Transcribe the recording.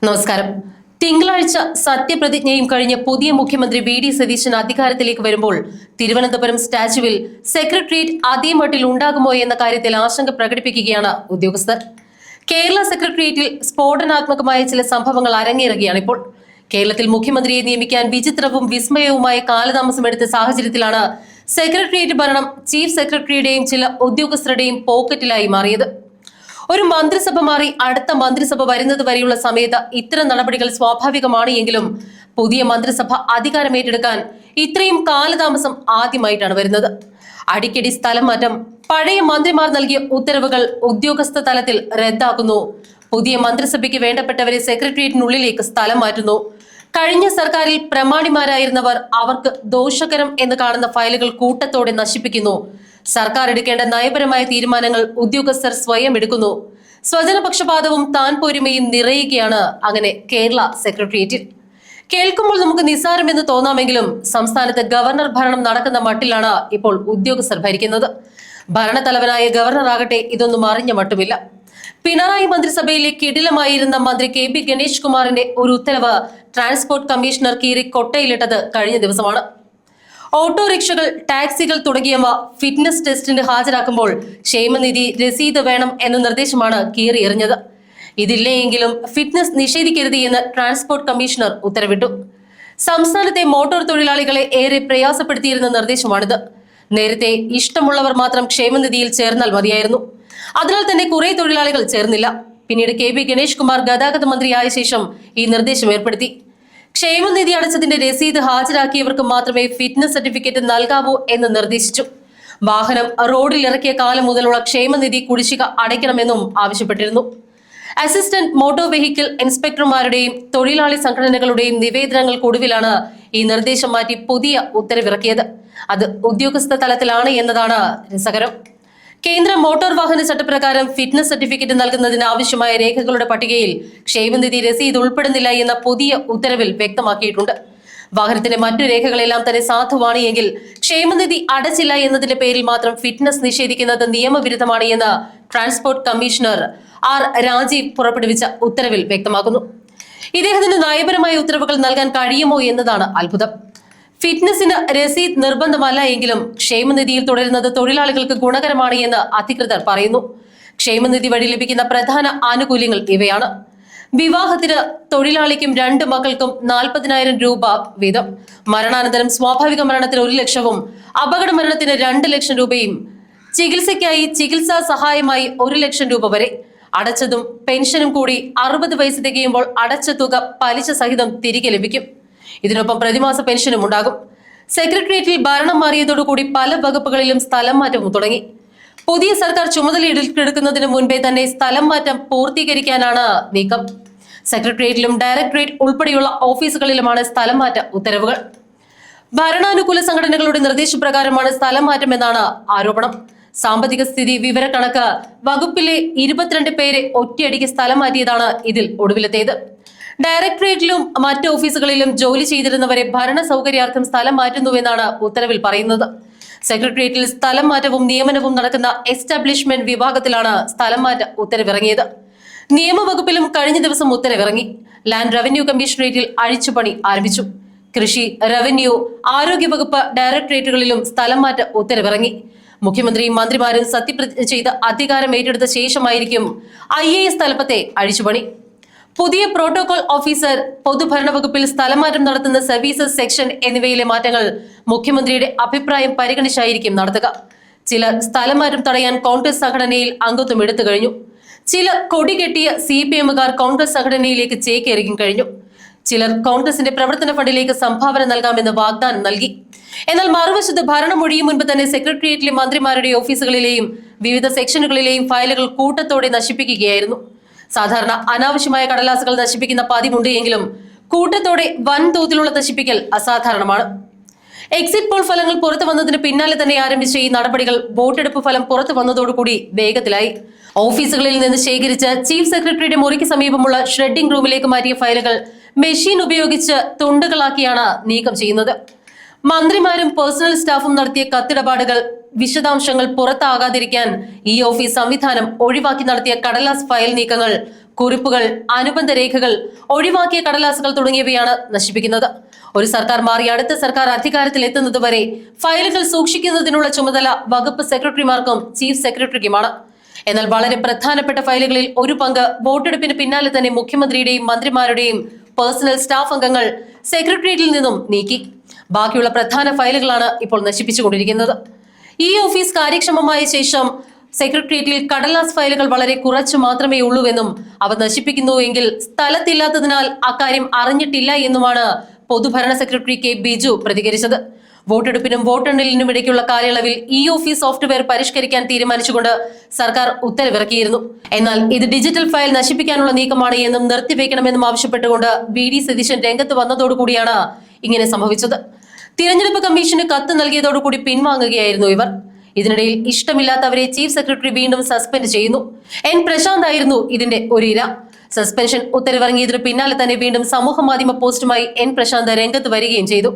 നമസ്കാരം. തിങ്കളാഴ്ച സത്യപ്രതിജ്ഞയും കഴിഞ്ഞ പുതിയ മുഖ്യമന്ത്രി വി.ഡി. സതീശൻ അധികാരത്തിലേക്ക് വരുമ്പോൾ തിരുവനന്തപുരം സ്റ്റാച്യുവിൽ സെക്രട്ടേറിയറ്റ് അതേ മട്ടിൽ ഉണ്ടാകുമോ എന്ന കാര്യത്തിൽ ആശങ്ക പ്രകടിപ്പിക്കുകയാണ് ഉദ്യോഗസ്ഥർ. കേരള സെക്രട്ടേറിയറ്റിൽ സ്ഫോടനാത്മകമായ ചില സംഭവങ്ങൾ അരങ്ങേറുകയാണിപ്പോൾ. കേരളത്തിൽ മുഖ്യമന്ത്രിയെ നിയമിക്കാൻ വിചിത്രവും വിസ്മയവുമായ കാലതാമസമെടുത്ത സാഹചര്യത്തിലാണ് സെക്രട്ടേറിയറ്റ് ഭരണം ചീഫ് സെക്രട്ടറിയുടെയും ചില ഉദ്യോഗസ്ഥരുടെയും പോക്കറ്റിലായി മാറിയത്. ഒരു മന്ത്രിസഭ മാറി അടുത്ത മന്ത്രിസഭ വരുന്നത് വരെയുള്ള സമയത്ത് ഇത്തരം നടപടികൾ സ്വാഭാവികമാണ് എങ്കിലും പുതിയ മന്ത്രിസഭ അധികാരമേറ്റെടുക്കാൻ ഇത്രയും കാലതാമസം ആദ്യമായിട്ടാണ് വരുന്നത്. അടിക്കടി സ്ഥലം മാറ്റം, പഴയ മന്ത്രിമാർ നൽകിയ ഉത്തരവുകൾ ഉദ്യോഗസ്ഥ തലത്തിൽ റദ്ദാക്കുന്നു, പുതിയ മന്ത്രിസഭയ്ക്ക് വേണ്ടപ്പെട്ടവരെ സെക്രട്ടേറിയറ്റിനുള്ളിലേക്ക് സ്ഥലം മാറ്റുന്നു, കഴിഞ്ഞ സർക്കാരിൽ പ്രമാണിമാരായിരുന്നവർ അവർക്ക് ദോഷകരം എന്ന് കാണുന്ന ഫയലുകൾ കൂട്ടത്തോടെ നശിപ്പിക്കുന്നു, സർക്കാർ എടുക്കേണ്ട നയപരമായ തീരുമാനങ്ങൾ ഉദ്യോഗസ്ഥർ സ്വയം എടുക്കുന്നു, സ്വജനപക്ഷപാതവും താൻ പോരുമയും നിറയുകയാണ് അങ്ങനെ കേരള സെക്രട്ടേറിയറ്റിൽ. കേൾക്കുമ്പോൾ നമുക്ക് നിസ്സാരമെന്ന് തോന്നാമെങ്കിലും സംസ്ഥാനത്ത് ഗവർണർ ഭരണം നടക്കുന്ന മട്ടിലാണ് ഇപ്പോൾ ഉദ്യോഗസ്ഥർ ഭരിക്കുന്നത്. ഭരണത്തലവനായ ഗവർണറാകട്ടെ ഇതൊന്നും അറിഞ്ഞ മട്ടുമില്ല. പിണറായി മന്ത്രിസഭയിലെ കിടിലമായിരുന്ന മന്ത്രി കെ.പി. ഗണേഷ് കുമാറിന്റെ ഒരു ഉത്തരവ് ട്രാൻസ്പോർട്ട് കമ്മീഷണർ കീറി കൊട്ടയിലിട്ടത് കഴിഞ്ഞ ദിവസമാണ്. ഓട്ടോറിക്ഷകൾ, ടാക്സികൾ തുടങ്ങിയവ ഫിറ്റ്നസ് ടെസ്റ്റിന് ഹാജരാക്കുമ്പോൾ ക്ഷേമനിധി രസീത് വേണം എന്ന നിർദ്ദേശമാണ് കീറി എറിഞ്ഞത്. ഇതില്ലെങ്കിലും ഫിറ്റ്നസ് നിഷേധിക്കരുത് എന്ന് ട്രാൻസ്പോർട്ട് കമ്മീഷണർ ഉത്തരവിട്ടു. സംസ്ഥാനത്തെ മോട്ടോർ തൊഴിലാളികളെ ഏറെ പ്രയാസപ്പെടുത്തിയിരുന്ന നിർദ്ദേശമാണിത്. നേരത്തെ ഇഷ്ടമുള്ളവർ മാത്രം ക്ഷേമനിധിയിൽ ചേർന്നാൽ മതിയായിരുന്നു. അതിനാൽ തന്നെ കുറെ തൊഴിലാളികൾ ചേർന്നില്ല. പിന്നീട് കെ.പി. ഗണേഷ് കുമാർ ഗതാഗത മന്ത്രിയായ ശേഷം ഈ നിർദ്ദേശം ഏർപ്പെടുത്തി. ക്ഷേമനിധി അടച്ചതിന്റെ രസീത് ഹാജരാക്കിയവർക്ക് മാത്രമേ ഫിറ്റ്നസ് സർട്ടിഫിക്കറ്റ് നൽകാവൂ എന്ന് നിർദ്ദേശിച്ചു. വാഹനം റോഡിൽ ഇറക്കിയ കാലം മുതലുള്ള ക്ഷേമനിധി കുടിശ്ശിക അടയ്ക്കണമെന്നും ആവശ്യപ്പെട്ടിരുന്നു. അസിസ്റ്റന്റ് മോട്ടോർ വെഹിക്കിൾ ഇൻസ്പെക്ടർമാരുടെയും തൊഴിലാളി സംഘടനകളുടെയും നിവേദനങ്ങൾക്കൊടുവിലാണ് ഈ നിർദ്ദേശം മാറ്റി പുതിയ ഉത്തരവിറക്കിയത്. അത് ഉദ്യോഗസ്ഥ തലത്തിലാണ് എന്നതാണ് രസകരം. കേന്ദ്ര മോട്ടോർ വാഹന ചട്ടപ്രകാരം ഫിറ്റ്നസ് സർട്ടിഫിക്കറ്റ് നൽകുന്നതിന് ആവശ്യമായ രേഖകളുടെ പട്ടികയിൽ ക്ഷേമനിധി രസീത് ഉൾപ്പെടുന്നില്ല എന്ന പുതിയ ഉത്തരവിൽ വ്യക്തമാക്കിയിട്ടുണ്ട്. വാഹനത്തിന്റെ മറ്റു രേഖകളെല്ലാം തന്നെ സാധുവാണ് എങ്കിൽ ക്ഷേമനിധി അടച്ചില്ല എന്നതിന്റെ പേരിൽ മാത്രം ഫിറ്റ്നസ് നിഷേധിക്കുന്നത് നിയമവിരുദ്ധമാണ് എന്ന് ട്രാൻസ്പോർട്ട് കമ്മീഷണർ ആർ രാജീവ് പുറപ്പെടുവിച്ച ഉത്തരവിൽ വ്യക്തമാക്കുന്നു. ഇദ്ദേഹത്തിന് നയപരമായ ഉത്തരവുകൾ നൽകാൻ കഴിയുമോ എന്നതാണ് അത്ഭുതം. ഫിറ്റ്നസിന് രസീത് നിർബന്ധമല്ല എങ്കിലും ക്ഷേമനിധിയിൽ തുടരുന്നത് തൊഴിലാളികൾക്ക് ഗുണകരമാണ് എന്ന് അധികൃതർ പറയുന്നു. ക്ഷേമനിധി വഴി ലഭിക്കുന്ന പ്രധാന ആനുകൂല്യങ്ങൾ ഇവയാണ്: വിവാഹത്തിന് തൊഴിലാളിക്കും 2 മക്കൾക്കും 40,000 രൂപ വീതം, മരണാനന്തരം സ്വാഭാവിക മരണത്തിന് 1 ലക്ഷവും അപകട മരണത്തിന് 2 ലക്ഷം രൂപയും, ചികിത്സയ്ക്കായി ചികിത്സാ സഹായമായി 1 ലക്ഷം രൂപ വരെ, അടച്ചതും പെൻഷനും കൂടി 60 വയസ്സ് തികയുമ്പോൾ അടച്ച തുക പലിശ സഹിതം തിരികെ ലഭിക്കും. ഇതിനൊപ്പം പ്രതിമാസ പെൻഷനും ഉണ്ടാകും. സെക്രട്ടേറിയറ്റിൽ ഭരണം മാറിയതോടുകൂടി പല വകുപ്പുകളിലും സ്ഥലം മാറ്റവും തുടങ്ങി. പുതിയ സർക്കാർ ചുമതലയെടുക്കുന്നതിന് മുൻപേ തന്നെ സ്ഥലം മാറ്റം പൂർത്തീകരിക്കാനാണ് നീക്കം. സെക്രട്ടേറിയറ്റിലും ഡയറക്ടറേറ്റ് ഉൾപ്പെടെയുള്ള ഓഫീസുകളിലുമാണ് സ്ഥലം മാറ്റ ഉത്തരവുകൾ. ഭരണാനുകൂല സംഘടനകളുടെ നിർദ്ദേശപ്രകാരമാണ് സ്ഥലം മാറ്റമെന്നാണ് ആരോപണം. സാമ്പത്തിക സ്ഥിതി വിവരക്കണക്ക് വകുപ്പിലെ 22 പേരെ ഒറ്റയടിക്ക് സ്ഥലം മാറ്റിയതാണ് ഇതിൽ ഒടുവിലത്തേത്. ഡയറക്ടറേറ്റിലും മറ്റ് ഓഫീസുകളിലും ജോലി ചെയ്തിരുന്നവരെ ഭരണ സൗകര്യാർത്ഥം സ്ഥലം മാറ്റുന്നുവെന്നാണ് ഉത്തരവിൽ പറയുന്നത്. സെക്രട്ടേറിയറ്റിൽ സ്ഥലം മാറ്റവും നിയമനവും നടക്കുന്ന എസ്റ്റാബ്ലിഷ്മെന്റ് വിഭാഗത്തിലാണ് സ്ഥലം മാറ്റ ഉത്തരവിറങ്ങിയത്. നിയമവകുപ്പിലും കഴിഞ്ഞ ദിവസം ഉത്തരവിറങ്ങി. ലാൻഡ് റവന്യൂ കമ്മീഷണറേറ്റിൽ അഴിച്ചുപണി ആരംഭിച്ചു. കൃഷി, റവന്യൂ, ആരോഗ്യവകുപ്പ് ഡയറക്ടറേറ്റുകളിലും സ്ഥലം മാറ്റ ഉത്തരവിറങ്ങി. മുഖ്യമന്ത്രിയും മന്ത്രിമാരും സത്യപ്രതിജ്ഞ ചെയ്ത് അധികാരം ഏറ്റെടുത്ത ശേഷമായിരിക്കും IAS തലപ്പത്തെ അഴിച്ചുപണി. പുതിയ പ്രോട്ടോകോൾ ഓഫീസർ, പൊതുഭരണ വകുപ്പിൽ സ്ഥലമാറ്റം നടത്തുന്ന സർവീസസ് സെക്ഷൻ എന്നിവയിലെ മാറ്റങ്ങൾ മുഖ്യമന്ത്രിയുടെ അഭിപ്രായം പരിഗണിച്ചായിരിക്കും നടത്തുക. ചിലർ സ്ഥലമാറ്റം തടയാൻ കോൺഗ്രസ് സംഘടനയിൽ അംഗത്വം എടുത്തു കഴിഞ്ഞു. ചില കൊടികെട്ടിയ CPM-കാർ കോൺഗ്രസ് സംഘടനയിലേക്ക് ചേക്കേറിയും കഴിഞ്ഞു. ചിലർ കോൺഗ്രസിന്റെ പ്രവർത്തന ഫണ്ടിലേക്ക് സംഭാവന നൽകാമെന്ന് വാഗ്ദാനം നൽകി. എന്നാൽ മറുവശത്ത് ഭരണം ഒഴിയും മുൻപ് തന്നെ സെക്രട്ടേറിയറ്റിലെ മന്ത്രിമാരുടെ ഓഫീസുകളിലെയും വിവിധ സെക്ഷനുകളിലെയും ഫയലുകൾ കൂട്ടത്തോടെ നശിപ്പിക്കുകയായിരുന്നു. സാധാരണ അനാവശ്യമായ കടലാസുകൾ നശിപ്പിക്കുന്ന പതിവുണ്ട് എങ്കിലും കൂട്ടത്തോടെ വൻതോതിലുള്ള നശിപ്പിക്കൽ അസാധാരണമാണ്. എക്സിറ്റ് പോൾ ഫലങ്ങൾ പുറത്തു വന്നതിന് പിന്നാലെ തന്നെ ആരംഭിച്ച ഈ നടപടികൾ വോട്ടെടുപ്പ് ഫലം പുറത്തു വന്നതോടുകൂടി വേഗത്തിലായി. ഓഫീസുകളിൽ നിന്ന് ശേഖരിച്ച് ചീഫ് സെക്രട്ടറിയുടെ മുറിക്ക് സമീപമുള്ള ഷ്രെഡിംഗ് റൂമിലേക്ക് മാറ്റിയ ഫയലുകൾ മെഷീൻ ഉപയോഗിച്ച് തുണ്ടുകളാക്കിയാണ് നീക്കം ചെയ്യുന്നത്. മന്ത്രിമാരും പേഴ്സണൽ സ്റ്റാഫും നടത്തിയ കത്തിടപാടുകൾ വിശദാംശങ്ങൾ പുറത്താകാതിരിക്കാൻ ഈ ഓഫീസ് സംവിധാനം ഒഴിവാക്കി നടത്തിയ കടലാസ് ഫയൽ നീക്കങ്ങൾ കുറിപ്പുകൾ, അനുബന്ധ രേഖകൾ, ഒഴിവാക്കിയ കടലാസുകൾ തുടങ്ങിയവയാണ് നശിപ്പിക്കുന്നത്. ഒരു സർക്കാർ മാറി അടുത്ത സർക്കാർ അധികാരത്തിൽ എത്തുന്നതുവരെ ഫയലുകൾ സൂക്ഷിക്കുന്നതിനുള്ള ചുമതല വകുപ്പ് സെക്രട്ടറിമാർക്കും ചീഫ് സെക്രട്ടറിക്കുമാണ്. എന്നാൽ വളരെ പ്രധാനപ്പെട്ട ഫയലുകളിൽ ഒരു പങ്ക് വോട്ടെടുപ്പിന് പിന്നാലെ തന്നെ മുഖ്യമന്ത്രിയുടെയും മന്ത്രിമാരുടെയും പേഴ്സണൽ സ്റ്റാഫ് അംഗങ്ങൾ സെക്രട്ടേറിയറ്റിൽ നിന്നും നീക്കി. ബാക്കിയുള്ള പ്രധാന ഫയലുകളാണ് ഇപ്പോൾ നശിപ്പിച്ചുകൊണ്ടിരിക്കുന്നത്. ഈ ഓഫീസ് കാര്യക്ഷമമായ ശേഷം സെക്രട്ടേറിയറ്റിൽ കടലാസ് ഫയലുകൾ വളരെ കുറച്ചു മാത്രമേ ഉള്ളൂവെന്നും അവ നശിപ്പിക്കുന്നുവെങ്കിൽ സ്ഥലത്തില്ലാത്തതിനാൽ അക്കാര്യം അറിഞ്ഞിട്ടില്ല എന്നുമാണ് പൊതുഭരണ സെക്രട്ടറി കെ ബിജു പ്രതികരിച്ചത്. വോട്ടെടുപ്പിനും വോട്ടെണ്ണലിനും ഇടയ്ക്കുള്ള കാലയളവിൽ ഈ ഓഫീസ് സോഫ്റ്റ്വെയർ പരിഷ്കരിക്കാൻ തീരുമാനിച്ചുകൊണ്ട് സർക്കാർ ഉത്തരവിറക്കിയിരുന്നു. എന്നാൽ ഇത് ഡിജിറ്റൽ ഫയൽ നശിപ്പിക്കാനുള്ള നീക്കമാണ് എന്നും നിർത്തിവെക്കണമെന്നും ആവശ്യപ്പെട്ടുകൊണ്ട് VD സതീശൻ രംഗത്ത് വന്നതോടുകൂടിയാണ് ഇങ്ങനെ സംഭവിച്ചത്. തിരഞ്ഞെടുപ്പ് കമ്മീഷന് കത്ത് നൽകിയതോടുകൂടി പിൻവാങ്ങുകയായിരുന്നു ഇവർ. ഇതിനിടയിൽ ഇഷ്ടമില്ലാത്തവരെ ചീഫ് സെക്രട്ടറി വീണ്ടും സസ്പെൻഡ് ചെയ്യുന്നു. N പ്രശാന്ത് ആയിരുന്നു ഇതിന്റെ ഒരു ഇര. സസ്പെൻഷൻ ഉത്തരവിറങ്ങിയതിനു പിന്നാലെ തന്നെ വീണ്ടും സമൂഹ മാധ്യമ പോസ്റ്റുമായി N പ്രശാന്ത് രംഗത്ത് വരികയും ചെയ്തു.